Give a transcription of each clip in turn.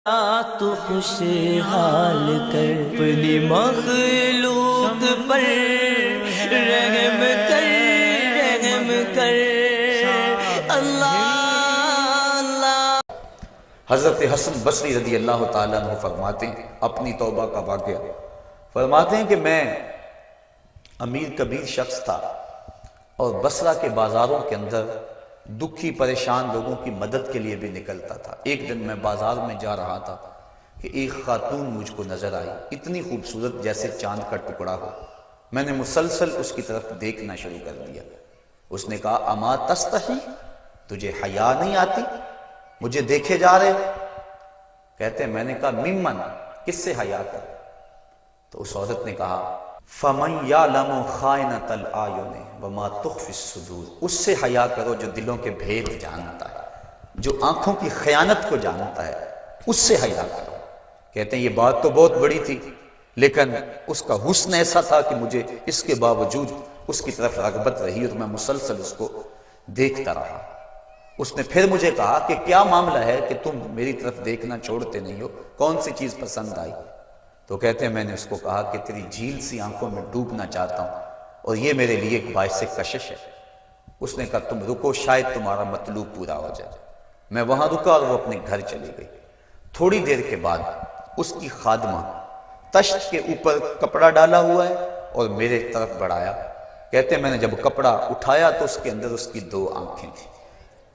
تو خوشحال کر اپنی مخلوق پر رحم کر رحم کر اللہ اللہ۔ حضرت حسن بصری رضی اللہ تعالیٰ عنہ فرماتے ہیں اپنی توبہ کا واقعہ، فرماتے ہیں کہ میں امیر کبیر شخص تھا اور بصرہ کے بازاروں کے اندر دکھی پریشان لوگوں کی مدد کے لیے بھی نکلتا تھا۔ ایک دن میں بازار میں جا رہا تھا کہ ایک خاتون مجھ کو نظر آئی، اتنی خوبصورت جیسے چاند کا ٹکڑا ہو۔ میں نے مسلسل اس کی طرف دیکھنا شروع کر دیا۔ اس نے کہا اما تستحی، تجھے حیا نہیں آتی، مجھے دیکھے جا رہے ہو؟ کہتے ہیں میں نے کہا ممن، کس سے حیا کر؟ تو اس عورت نے کہا فَمَنْ يَعْلَمُ خَائِنَةَ الْأَعْيُنِ وَمَا تُخْفِي الصُّدُورُ، اس سے حیا کرو جو دلوں کے بھید جانتا ہے، جو آنکھوں کی خیانت کو جانتا ہے، اس سے حیا کرو۔ کہتے ہیں یہ بات تو بہت بڑی تھی، لیکن اس کا حسن ایسا تھا کہ مجھے اس کے باوجود اس کی طرف رغبت رہی اور میں مسلسل اس کو دیکھتا رہا۔ اس نے پھر مجھے کہا کہ کیا معاملہ ہے کہ تم میری طرف دیکھنا چھوڑتے نہیں ہو، کون سی چیز پسند آئی؟ تو کہتے ہیں میں نے اس کو کہا کہ تیری جھیل سی آنکھوں میں ڈوبنا چاہتا ہوں اور یہ میرے لیے ایک باعث کشش ہے۔ اس نے کہا تم رکو، شاید تمہارا مطلوب پورا ہو جائے۔ میں وہاں رکا اور وہ اپنے گھر چلی گئی۔ تھوڑی دیر کے بعد اس کی خادمہ تشت کے اوپر کپڑا ڈالا ہوا ہے اور میرے طرف بڑھایا۔ کہتے ہیں میں نے جب کپڑا اٹھایا تو اس کے اندر اس کی دو آنکھیں تھیں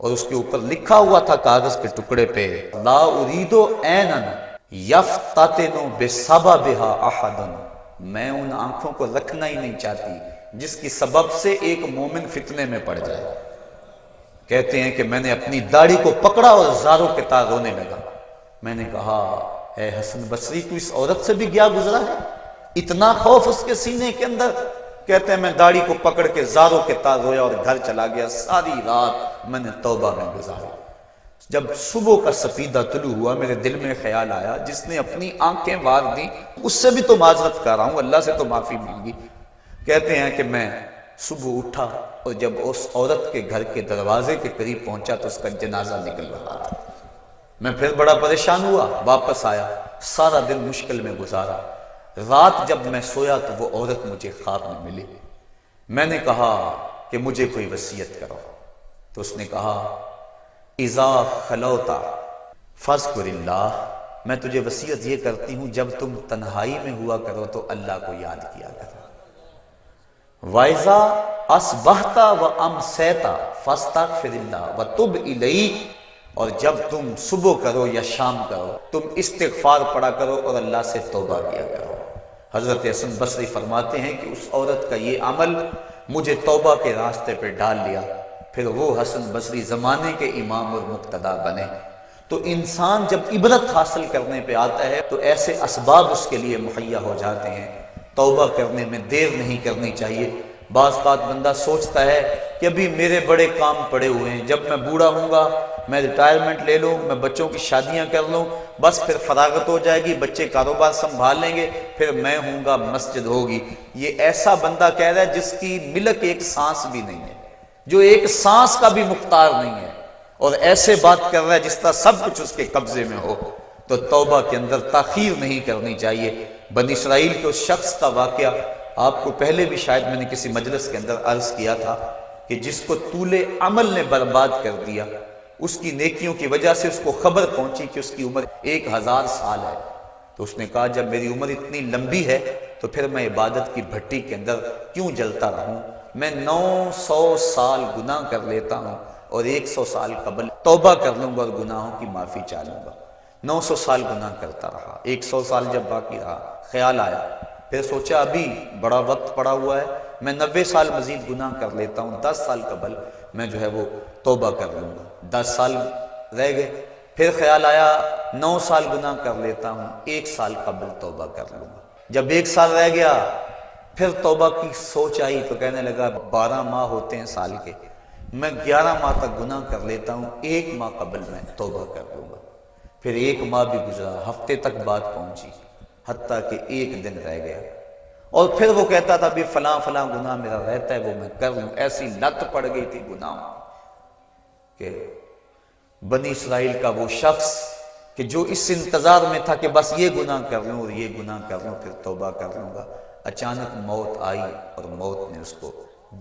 اور اس کے اوپر لکھا ہوا تھا کاغذ کے ٹکڑے پہ لا اريد عینا یفتتن بسببها احدا، میں ان آنکھوں کو رکھنا ہی نہیں چاہتی جس کی سبب سے ایک مومن فتنے میں پڑ جائے۔ کہتے ہیں کہ میں نے اپنی داڑھی کو پکڑا اور زاروں کے تار رونے لگا۔ میں نے کہا اے حسن بصری تو اس عورت سے بھی گیا گزرا ہے، اتنا خوف اس کے سینے کے اندر؟ کہتے ہیں میں داڑھی کو پکڑ کے زاروں کے تار رویا اور گھر چلا گیا۔ ساری رات میں نے توبہ میں گزاری۔ جب صبح کا سپیدہ طلوع ہوا میرے دل میں خیال آیا جس نے اپنی آنکھیں وار دی اس سے بھی تو معذرت کر رہا ہوں، اللہ سے تو معافی مانگی۔ کہتے ہیں کہ میں صبح اٹھا اور جب اس عورت کے گھر کے دروازے کے قریب پہنچا تو اس کا جنازہ نکل رہا تھا۔ میں پھر بڑا پریشان ہوا، واپس آیا، سارا دن مشکل میں گزارا۔ رات جب میں سویا تو وہ عورت مجھے خواب میں ملی۔ میں نے کہا کہ مجھے کوئی وصیت کرو، تو اس نے کہا اذا خلوت فاذکر اللہ، میں تجھے وصیت یہ کرتی ہوں جب تم تنہائی میں ہوا کرو تو اللہ کو یاد کیا کرو۔ وَإِذَا أَصْبَحْتَ وَأَمْسَيْتَ فَاسْتَغْفِرِ اللَّهَ وَتُبْ إِلَيْهِ، اور جب تم صبح کرو یا شام کرو تم استغفار پڑھا کرو اور اللہ سے توبہ کیا کرو۔ حضرت حسن بصری فرماتے ہیں کہ اس عورت کا یہ عمل مجھے توبہ کے راستے پہ ڈال لیا، پھر وہ حسن بصری زمانے کے امام اور مقتدا بنے۔ تو انسان جب عبرت حاصل کرنے پہ آتا ہے تو ایسے اسباب اس کے لیے مہیا ہو جاتے ہیں، توبہ کرنے میں دیر نہیں کرنی چاہیے۔ بعض بات بندہ سوچتا ہے کہ ابھی میرے بڑے کام پڑے ہوئے ہیں، جب میں بوڑھا ہوں گا میں ریٹائرمنٹ لے لوں، میں بچوں کی شادیاں کر لوں، بس پھر فراغت ہو جائے گی، بچے کاروبار سنبھال لیں گے، پھر میں ہوں گا، مسجد ہوگی۔ یہ ایسا بندہ کہہ رہا ہے جس کی ملک ایک سانس بھی نہیں ہے، جو ایک سانس کا بھی مختار نہیں ہے، اور ایسے بات کر رہا ہے جس طرح سب کچھ اس کے قبضے میں ہو۔ تو توبہ کے اندر تاخیر نہیں کرنی چاہیے۔ بنی اسرائیل کے اس شخص کا واقعہ آپ کو پہلے بھی شاید میں نے کسی مجلس کے اندر عرض کیا تھا کہ جس کو طول عمل نے برباد کر دیا، اس کی نیکیوں کی وجہ سے اس کو خبر پہنچی کہ اس کی عمر 1000 سال ہے، تو اس نے کہا جب میری عمر اتنی لمبی ہے تو پھر میں عبادت کی بھٹی کے اندر کیوں جلتا رہوں؟ میں 900 سال گناہ کر لیتا ہوں اور 100 سال قبل توبہ کر لوں گا اور گناہوں کی معافی چاہ لوں گا۔ 900 سال گناہ کرتا رہا، 100 سال جب باقی رہا خیال آیا، پھر سوچا ابھی بڑا وقت پڑا ہوا ہے، میں 90 سال مزید گناہ کر لیتا ہوں، 10 سال قبل میں جو ہے وہ توبہ کر لوں گا۔ 10 سال رہ گئے، پھر خیال آیا 9 سال گناہ کر لیتا ہوں، 1 سال قبل توبہ کر لوں گا۔ جب 1 سال رہ گیا پھر توبہ کی سوچ آئی تو کہنے لگا 12 ماہ ہوتے ہیں سال کے، میں 11 ماہ تک گناہ کر لیتا ہوں، 1 ماہ قبل میں توبہ کر لوں گا۔ پھر 1 ماہ بھی گزرا، ہفتے تک بات پہنچی، حتیٰ کہ 1 دن رہ گیا، اور پھر وہ کہتا تھا بھی فلاں فلاں گناہ میرا رہتا ہے وہ میں کر لوں۔ ایسی لت پڑ گئی تھی گناہ کہ بنی اسرائیل کا وہ شخص کہ جو اس انتظار میں تھا کہ بس یہ گناہ کر لوں اور یہ گناہ کر لوں پھر توبہ کر لوں گا، اچانک موت آئی اور موت نے اس کو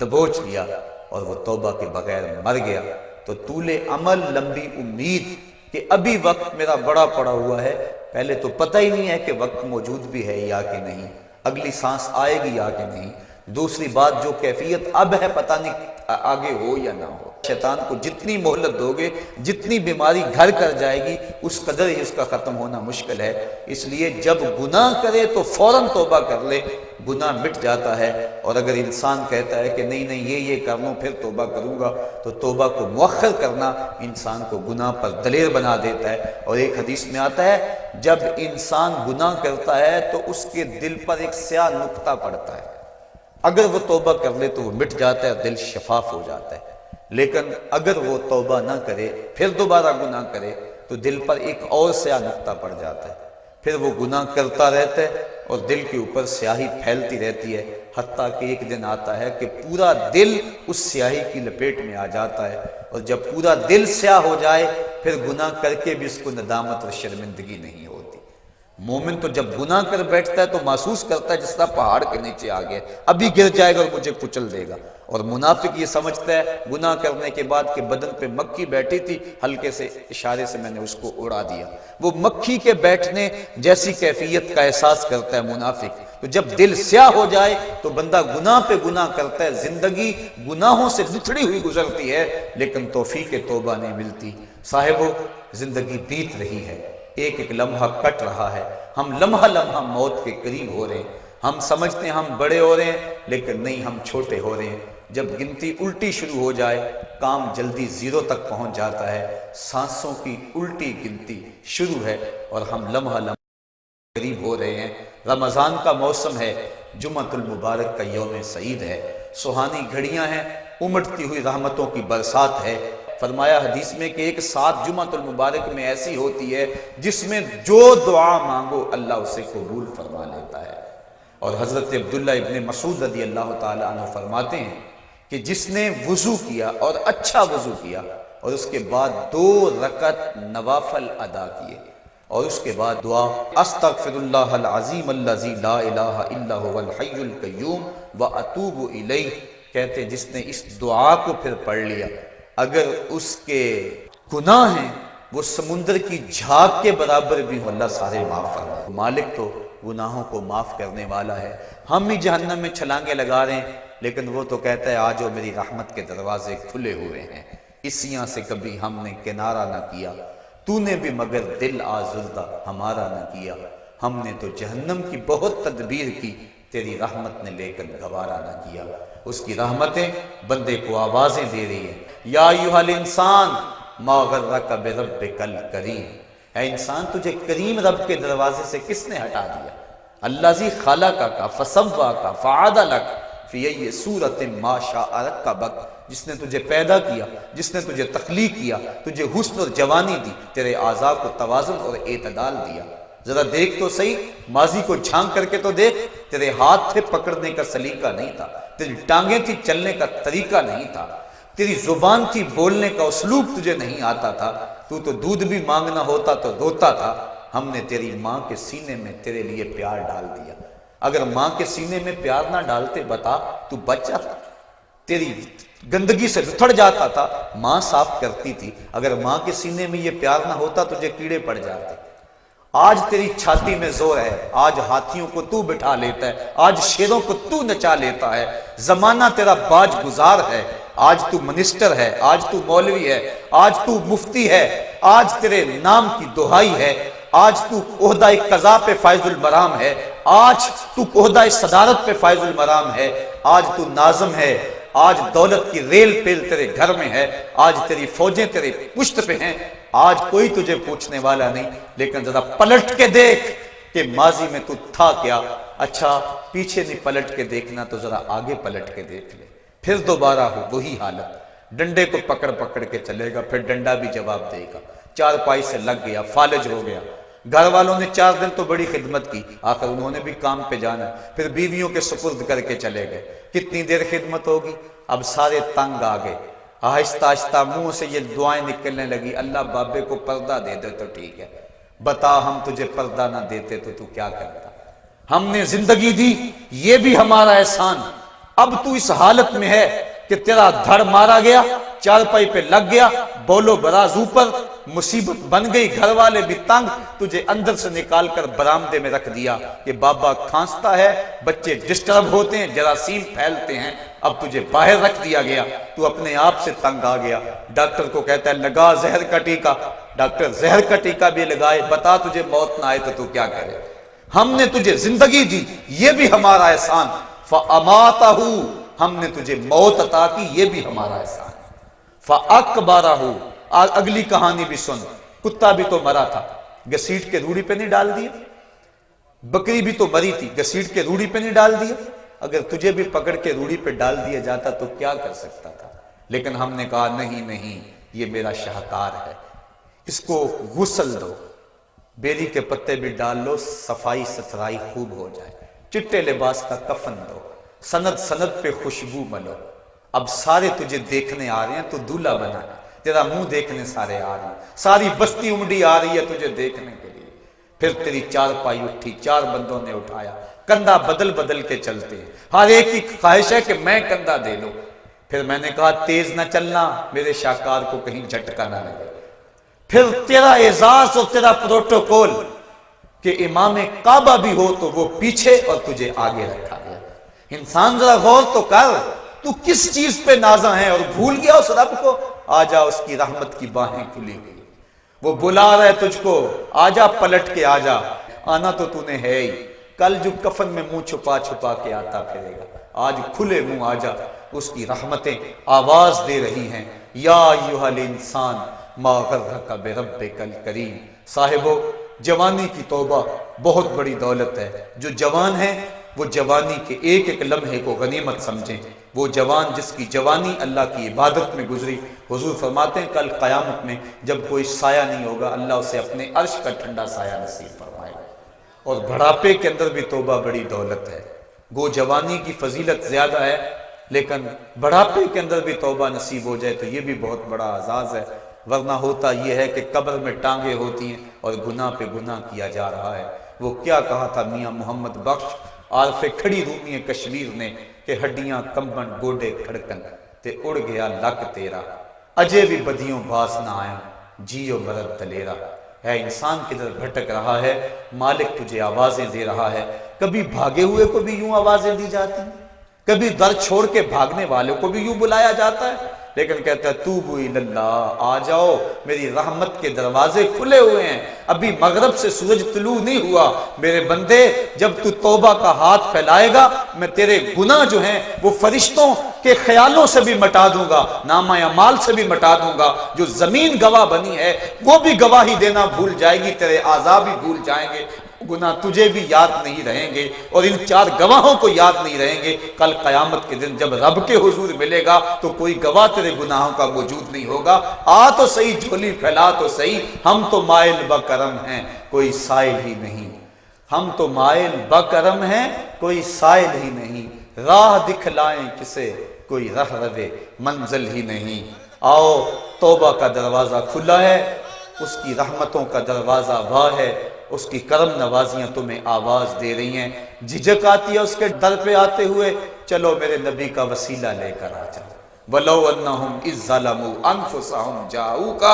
دبوچ لیا اور وہ توبہ کے بغیر مر گیا۔ تو طول عمل، لمبی امید کہ ابھی وقت میرا بڑا پڑا ہوا ہے، پہلے تو پتہ ہی نہیں ہے کہ وقت موجود بھی ہے یا کہ نہیں، اگلی سانس آئے گی یا کہ نہیں، دوسری بات جو کیفیت اب ہے پتہ نہیں آگے ہو یا نہ ہو۔ شیطان کو جتنی مہلت دو گے، جتنی بیماری گھر کر جائے گی، اس قدر ہی اس کا ختم ہونا مشکل ہے۔ اس لیے جب گناہ کرے تو فوراً توبہ کر لے، گناہ مٹ جاتا ہے۔ اور اگر انسان کہتا ہے کہ نہیں نہیں یہ کر لوں پھر توبہ کروں گا، تو توبہ کو مؤخر کرنا انسان کو گناہ پر دلیر بنا دیتا ہے۔ اور ایک حدیث میں آتا ہے جب انسان گناہ کرتا ہے تو اس کے دل پر ایک سیاہ نقطہ پڑتا ہے، اگر وہ توبہ کر لے تو وہ مٹ جاتا ہے، دل شفاف ہو جاتا ہے۔ لیکن اگر وہ توبہ نہ کرے پھر دوبارہ گناہ کرے تو دل پر ایک اور سیاہ نقطہ پڑ جاتا ہے، پھر وہ گناہ کرتا رہتا ہے اور دل کے اوپر سیاہی پھیلتی رہتی ہے، حتیٰ کہ ایک دن آتا ہے کہ پورا دل اس سیاہی کی لپیٹ میں آ جاتا ہے، اور جب پورا دل سیاہ ہو جائے پھر گناہ کر کے بھی اس کو ندامت اور شرمندگی نہیں ہوتی۔ مومن تو جب گناہ کر بیٹھتا ہے تو محسوس کرتا ہے جس طرح پہاڑ کے نیچے آ گیا، ابھی گر جائے گا اور مجھے کچل دے گا۔ اور منافق یہ سمجھتا ہے گناہ کرنے کے بعد کہ بدن پہ مکھی بیٹھی تھی، ہلکے سے اشارے سے میں نے اس کو اڑا دیا، وہ مکھی کے بیٹھنے جیسی کیفیت کا احساس کرتا ہے منافق۔ تو جب دل سیاہ ہو جائے تو بندہ گناہ پہ گناہ کرتا ہے، زندگی گناہوں سے لتھڑی ہوئی گزرتی ہے لیکن توفیق توبہ نہیں ملتی۔ صاحبو، زندگی بیت رہی ہے، ایک ایک لمحہ کٹ رہا ہے، ہم لمحہ لمحہ موت کے قریب ہو رہے ہیں، ہم سمجھتے ہیں ہم بڑے ہو رہے ہیں لیکن نہیں، ہم چھوٹے ہو رہے ہیں۔ جب گنتی الٹی شروع ہو جائے کام جلدی زیرو تک پہنچ جاتا ہے، سانسوں کی الٹی گنتی شروع ہے اور ہم لمحہ لمحہ قریب ہو رہے ہیں۔ رمضان کا موسم ہے، جمعۃ المبارک کا یوم سعید ہے، سہانی گھڑیاں ہیں، امٹتی ہوئی رحمتوں کی برسات ہے۔ فرمایا حدیث میں کہ ایک ساتھ جمعۃ المبارک میں ایسی ہوتی ہے جس میں جو دعا مانگو اللہ اسے قبول فرما لیتا ہے۔ اور حضرت عبداللہ ابن مسعود رضی اللہ تعالی عنہ فرماتے ہیں کہ جس نے وضو کیا اور اچھا وضو کیا اور اس کے بعد 2 رکعت نوافل ادا کیے اور اس کے بعد دعا استغفر اللہ العظیم الذی لا الہ الا هو الحی القیوم واتوب الیہ، کہتے ہیں جس نے اس دعا کو پھر پڑھ لیا، اگر اس کے گناہ ہیں وہ سمندر کی جھاگ کے برابر بھی ہو اللہ سارے معاف فرمائے۔ مالک تو گناہوں کو معاف کرنے والا ہے، ہم ہی جہنم میں چھلانگے لگا رہے ہیں لیکن وہ تو کہتا ہے آجو میری رحمت کے دروازے کھلے ہوئے ہیں، اسیاں سے کبھی ہم نے کنارہ نہ کیا، تو نے بھی مگر دل آزردہ ہمارا نہ کیا، ہم نے تو جہنم کی بہت تدبیر کی، تیری رحمت نے لے کر گوارا نہ کیا۔ اس کی رحمتیں بندے کو آوازیں دے رہی ہیں، یا ایھا الانسان ما غرک بربک الکریم، اے انسان تجھے کریم رب کے دروازے سے کس نے ہٹا دیا؟ الذی خلقک فسواک فعدلک فی ای صورت ما شاء رکبک، جس نے تجھے پیدا کیا، جس نے تجھے تخلیق کیا، تجھے حسن اور جوانی دی، تیرے اعضاء کو توازن اور اعتدال دیا۔ ذرا دیکھ تو صحیح، ماضی کو جھانک کر کے تو دیکھ، تیرے ہاتھ تھے پکڑنے کا سلیقہ نہیں تھا، تیری ٹانگیں تھی چلنے کا طریقہ نہیں تھا، تیری زبان تھی بولنے کا اسلوب تجھے نہیں آتا تھا، تو دودھ بھی مانگنا ہوتا تو روتا تھا، ہم نے تیری ماں کے سینے میں تیرے لیے پیار ڈال دیا۔ اگر ماں کے سینے میں پیار نہ ڈالتے بتا تو بچہ تھا، تیری گندگی سے لتھڑ جاتا تھا، ماں صاف کرتی تھی، اگر ماں کے سینے میں یہ پیار نہ ہوتا تجھے کیڑے پڑ جاتے۔ آج تیری چھاتی میں زور ہے، آج ہاتھیوں کو تو بٹھا لیتا ہے، آج شیروں کو تو نچا لیتا ہے، زمانہ تیرا باج گزار ہے، آج تو منسٹر ہے، آج تو مولوی ہے، آج تو مفتی ہے، آج تیرے نام کی دہائی ہے، آج تو عہدہ قضا پہ فائز المرام ہے، آج تو عہدہ صدارت پہ فائز المرام ہے، آج تو ناظم ہے، آج دولت کی ریل پیل تیرے گھر میں ہے، آج تیری فوجیں تیرے پشت پہ ہیں، آج کوئی تجھے پوچھنے والا نہیں، لیکن ذرا پلٹ کے دیکھ کہ ماضی میں تو تھا کیا۔ اچھا پیچھے نہیں پلٹ کے دیکھنا تو ذرا آگے پلٹ کے دیکھ لے، پھر دوبارہ ہو وہی حالت، ڈنڈے کو پکڑ پکڑ کے چلے گا، پھر ڈنڈا بھی جواب دے گا، چار پائی سے لگ گیا، فالج ہو گیا، گھر والوں نے 4 دن تو بڑی خدمت کی، آخر انہوں نے بھی کام پہ جانا، پھر بیویوں کے سپرد کر کے چلے گئے، کتنی دیر خدمت ہوگی، اب سارے تنگ آ گئے، آہستہ آہستہ منہ سے یہ دعائیں نکلنے لگی، اللہ بابے کو پردہ دے دے تو ٹھیک ہے، بتا ہم تجھے پردہ نہ دیتے تو کیا کرتا؟ ہم نے زندگی دی، یہ بھی ہمارا احسان۔ اب تو اس حالت میں ہے کہ تیرا دھڑ مارا گیا، چارپائی پہ لگ گیا، بولو براز اوپر، مصیبت بن گئی، گھر والے بھی تنگ، تجھے اندر سے نکال کر برآمدے میں رکھ دیا کہ بابا کھانستا ہے، بچے ڈسٹرب ہوتے ہیں، جراثیم پھیلتے ہیں، اب تجھے باہر رکھ دیا گیا، تو اپنے آپ سے تنگ آ گیا۔ ڈاکٹر کو کہتا ہے لگا زہر کا ٹیکہ، ڈاکٹر زہر کا ٹیکہ بھی لگائے، بتا تجھے موت نہ آئے تو کیا کرے؟ ہم نے تجھے زندگی دی، یہ بھی ہمارا احسان، فَأَمَاتَهُ، ہم نے تجھے موت عطا کی، یہ بھی ہمارا احسان۔ فَأَقْبَرَهُ، اگلی کہانی بھی سن، کتا بھی تو مرا تھا، گھسیٹ کے روڑی پہ نہیں ڈال دیا؟ بکری بھی تو مری تھی، گھسیٹ کے روڑی پہ نہیں ڈال دیا؟ اگر تجھے بھی پکڑ کے روڑی پہ ڈال دیا جاتا تو کیا کر سکتا تھا؟ لیکن ہم نے کہا نہیں نہیں، یہ میرا شاہکار ہے، اس کو غسل دو، بیری کے پتے بھی ڈال لو، صفائی ستھرائی خوب ہو جائے، چٹے لباس کا کفن دو، سند سند پہ خوشبو ملو۔ اب سارے تجھے دیکھنے آ رہے ہیں، تو دولہا بنا ہے، تیرا منہ دیکھنے سارے آ رہے ہیں، ساری بستی امڈی آ رہی ہے تجھے دیکھنے کے لیے۔ پھر تیری چار پائی اٹھی، چار بندوں نے اٹھایا، کندھا بدل بدل کے چلتے ہیں، ہر ایک کی خواہش ہے کہ میں کندھا دے لوں۔ پھر میں نے کہا تیز نہ چلنا، میرے شاہکار کو کہیں جھٹکا نہ لگے۔ پھر تیرا اعزاز اور تیرا پروٹوکول کہ امام کعبہ بھی ہو تو وہ پیچھے اور تجھے آگے رکھا گیا۔ انسان ذرا غور تو کر، تو کس چیز پہ نازاں ہے اور بھول گیا اس رب کو؟ آجا، اس کی رحمت کی باہیں کھلی گئی، وہ بلا رہا ہے تجھ کو، آجا پلٹ کے آجا، آنا تو تو نے ہے ہی، کل جو کفن میں منہ چھپا چھپا کے آتا پھرے گا، آج کھلے منہ آجا، اس کی رحمتیں آواز دے رہی ہیں، یا ایھا الانسان ما غرک بربک الکریم۔ صاحبو، جوانی کی توبہ بہت بڑی دولت ہے۔ جو جوان ہیں وہ جوانی کے ایک ایک لمحے کو غنیمت سمجھیں۔ وہ جوان جس کی جوانی اللہ کی عبادت میں گزری، حضور فرماتے ہیں کل قیامت میں جب کوئی سایہ نہیں ہوگا، اللہ اسے اپنے عرش کا ٹھنڈا سایہ نصیب فرمائے گا۔ اور بڑھاپے کے اندر بھی توبہ بڑی دولت ہے۔ گو جوانی کی فضیلت زیادہ ہے، لیکن بڑھاپے کے اندر بھی توبہ نصیب ہو جائے تو یہ بھی بہت بڑا اعزاز ہے۔ ورنہ ہوتا یہ ہے کہ قبر میں ٹانگیں ہوتی ہیں اور گناہ پہ گناہ کیا جا رہا ہے۔ وہ کیا کہا تھا میاں محمد بخش عارف کھڑی رومی کشمیر نے کہ ہڈیاں کمبن گوڈے کھڑکن تے اڑ گیا لک تیرا، اجے بھی بدیوں باس نہ آیا، جیو مرد دلیرا۔ ہے انسان کدھر بھٹک رہا ہے، مالک تجھے آوازیں دے رہا ہے۔ کبھی بھاگے ہوئے کو بھی یوں آوازیں دی جاتی ہیں، کبھی در چھوڑ کے بھاگنے والوں کو بھی یوں بلایا جاتا ہے، لیکن کہتا ہے توبوا اللہ، آ جاؤ، میری رحمت کے دروازے کھلے ہوئے ہیں، ابھی مغرب سے سورج طلوع نہیں ہوا۔ میرے بندے، جب تو توبہ کا ہاتھ پھیلائے گا، میں تیرے گناہ جو ہیں وہ فرشتوں کے خیالوں سے بھی مٹا دوں گا، نامہ اعمال سے بھی مٹا دوں گا۔ جو زمین گواہ بنی ہے وہ بھی گواہی دینا بھول جائے گی، تیرے اعضاء بھی بھول جائیں گے، گناہ تجھے بھی یاد نہیں رہیں گے، اور ان چار گواہوں کو یاد نہیں رہیں گے۔ کل قیامت کے دن جب رب کے حضور ملے گا تو کوئی گواہ تیرے گناہوں کا موجود نہیں ہوگا۔ آ تو صحیح، جھولی پھیلا تو صحیح، ہم تو مائل بکرم ہیں، کوئی سائل ہی نہیں، ہم تو مائل بکرم ہیں، کوئی سائل ہی نہیں، راہ دکھلائیں کسے، کوئی رہ روے منزل ہی نہیں۔ آؤ، توبہ کا دروازہ کھلا ہے، اس کی رحمتوں کا دروازہ واہ ہے، اس کی کرم نوازیاں تمہیں آواز دے رہی ہیں۔ جھجک آتی ہے اس کے در پہ آتے ہوئے، چلو میرے نبی کا وسیلہ لے کر آ جاؤ۔ وَلَوْ أَنَّهُمْ إِذْ ظَلَمُوا أَنفُسَهُمْ جَاءُوكَ،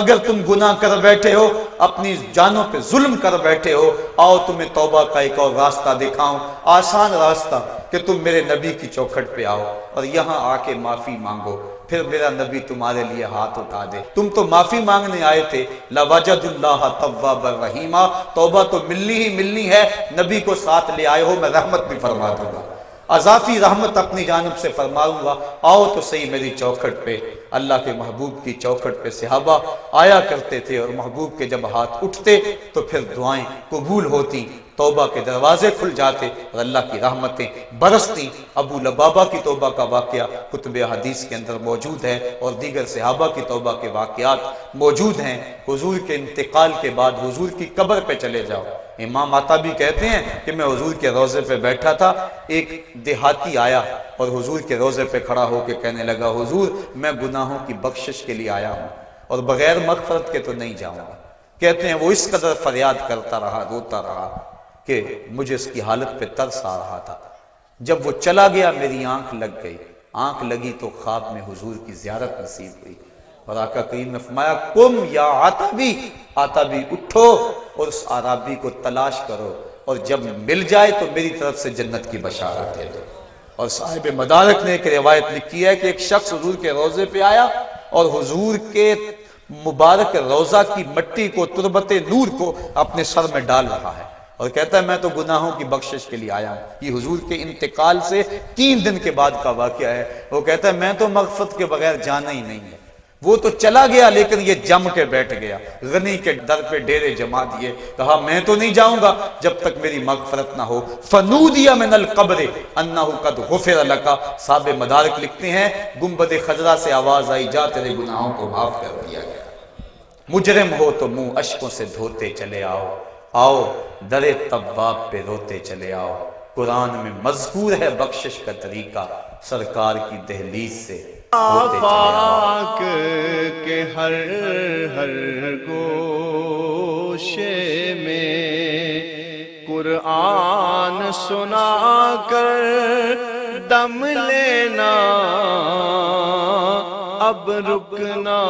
اگر تم گناہ کر بیٹھے ہو، اپنی جانوں پہ ظلم کر بیٹھے ہو، آؤ تمہیں توبہ کا ایک اور راستہ دکھاؤں، آسان راستہ، کہ تم میرے نبی کی چوکھٹ پہ آؤ اور یہاں آ کے معافی مانگو، پھر میرا نبی تمہارے لیے ہاتھ اٹھا دے۔ تم تو معافی مانگنے آئے تھے، لَوَجَدُ اللَّهَ تَوَّابًا رَحِيمًا، توبہ تو ملنی ہی ملنی ہے، نبی کو ساتھ لے آئے ہو، میں رحمت بھی فرما دوں گا، اضافی رحمت اپنی جانب سے فرماؤں گا، آؤ تو صحیح میری چوکھٹ پہ۔ اللہ کے محبوب کی چوکھٹ پہ صحابہ آیا کرتے تھے، اور محبوب کے جب ہاتھ اٹھتے تو پھر دعائیں قبول ہوتی، توبہ کے دروازے کھل جاتے اور اللہ کی رحمتیں برستی۔ ابو لبابہ کی توبہ کا واقعہ کتب حدیث کے اندر موجود ہے، اور دیگر صحابہ کی توبہ کے واقعات موجود ہیں۔ حضور کے انتقال کے بعد حضور کی قبر پہ چلے جاؤ، امام عطابی کہتے ہیں کہ میں حضور کے روضے پہ بیٹھا تھا، ایک دیہاتی آیا اور حضور کے روضے پہ کھڑا ہو کے کہنے لگا، حضور میں گناہوں کی بخشش کے لیے آیا ہوں اور بغیر مغفرت کے تو نہیں جاؤں گا، کہتے ہیں وہ اس قدر فریاد کرتا رہا، روتا رہا کہ مجھے اس کی حالت پہ ترس آ رہا تھا۔ جب وہ چلا گیا میری آنکھ لگ گئی، آنکھ لگی تو خواب میں حضور کی زیارت نصیب ہوئی، اور آقا کریم نے فرمایا قم یا عتبی، عتبی اٹھو اور اس عرابی کو تلاش کرو، اور جب مل جائے تو میری طرف سے جنت کی بشارت دے دو۔ اور صاحب مدارک نے ایک روایت لکھی ہے کہ ایک شخص حضور کے روضے پہ آیا اور حضور کے مبارک روضہ کی مٹی کو، تربت نور کو اپنے سر میں ڈال رہا ہے اور کہتا ہے میں تو گناہوں کی بخشش کے لیے آیا ہوں۔ یہ حضور کے انتقال سے 3 دن کے بعد کا واقعہ ہے۔ وہ کہتا ہے میں تو مغفرت کے بغیر جانا ہی نہیں ہے۔ وہ تو چلا گیا لیکن یہ جم کے بیٹھ گیا، غنی کے در پہ ڈیرے جما دیے، کہا میں تو نہیں جاؤں گا جب تک میری مغفرت نہ ہو۔ فنودی من القبر انہ قد غفر لک، صاحب مدارک لکھتے ہیں گنبد خضرا سے آواز آئی جا تیرے گناہوں کو معاف کر دیا گیا۔ مجرم ہو تو منہ اشکوں سے دھوتے چلے آؤ، آؤ در تواب پہ روتے چلے آؤ۔ قرآن میں مذکور ہے بخشش کا طریقہ، سرکار کی دہلیز سے ہوتے چلے آؤ۔ آفاق کے ہر گوشے میں قرآن سنا کر دم لینا، اب رکنا